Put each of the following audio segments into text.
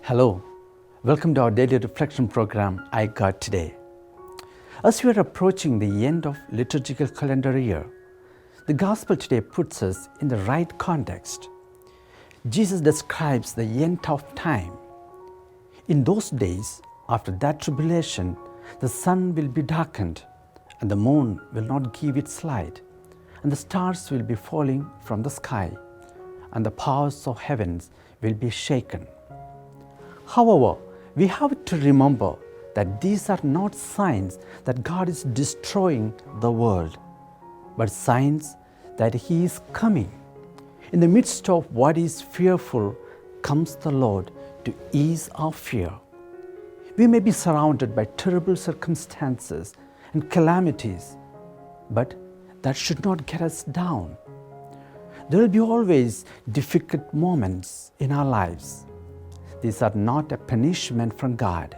Hello, welcome to our daily reflection program, iGod Today. As we are approaching the end of liturgical calendar year, the gospel today puts us in the right context. Jesus describes the end of time. In those days, after that tribulation, the sun will be darkened, and the moon will not give its light, and the stars will be falling from the sky, and the powers of heavens will be shaken. However, we have to remember that these are not signs that God is destroying the world, but signs that He is coming. In the midst of what is fearful comes the Lord to ease our fear. We may be surrounded by terrible circumstances and calamities, but that should not get us down. There will be always difficult moments in our lives. These are not a punishment from God.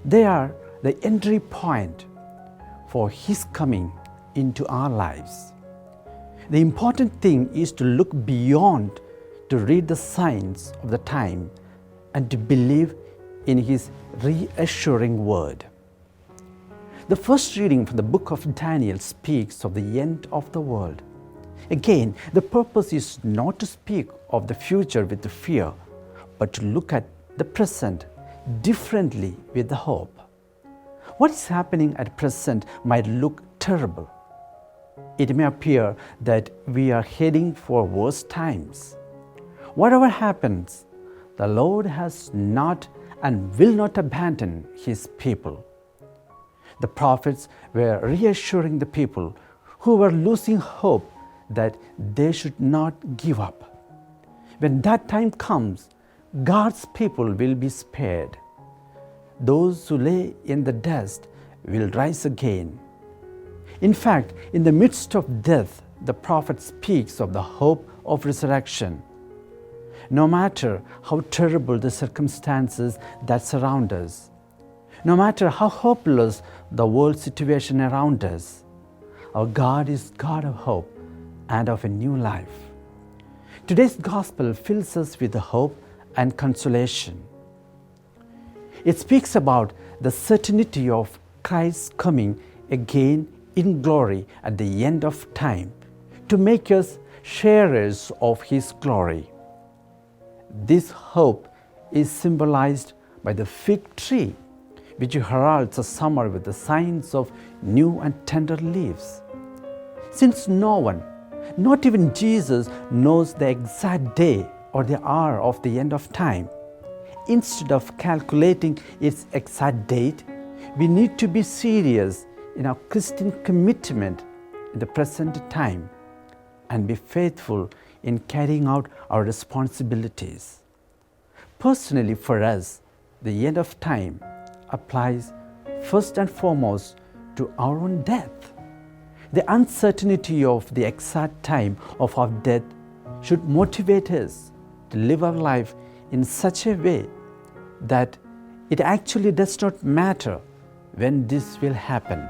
They are the entry point for His coming into our lives. The important thing is to look beyond, to read the signs of the time, and to believe in His reassuring word. The first reading from the book of Daniel speaks of the end of the world. Again, the purpose is not to speak of the future with fear, but to look at the present differently with the hope. What is happening at present might look terrible. It may appear that we are heading for worse times. Whatever happens, the Lord has not and will not abandon His people. The prophets were reassuring the people who were losing hope that they should not give up. When that time comes, God's people will be spared. Those who lay in the dust will rise again. In fact, in the midst of death, the prophet speaks of the hope of resurrection. No matter how terrible the circumstances that surround us, no matter how hopeless the world situation around us, our God is God of hope and of a new life. Today's gospel fills us with hope and consolation. It speaks about the certainty of Christ's coming again in glory at the end of time to make us sharers of His glory. This hope is symbolized by the fig tree, which heralds a summer with the signs of new and tender leaves. Since no one, not even Jesus, knows the exact day or the hour of the end of time, instead of calculating its exact date, we need to be serious in our Christian commitment in the present time and be faithful in carrying out our responsibilities. Personally, for us, the end of time applies first and foremost to our own death. The uncertainty of the exact time of our death should motivate us to live our life in such a way that it actually does not matter when this will happen.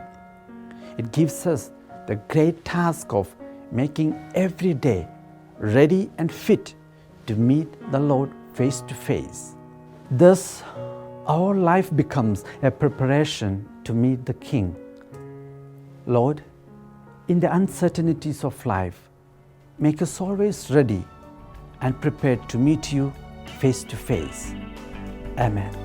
It gives us the great task of making every day ready and fit to meet the Lord face to face. Thus, our life becomes a preparation to meet the King. Lord, in the uncertainties of life, make us always ready and prepared to meet You face to face. Amen.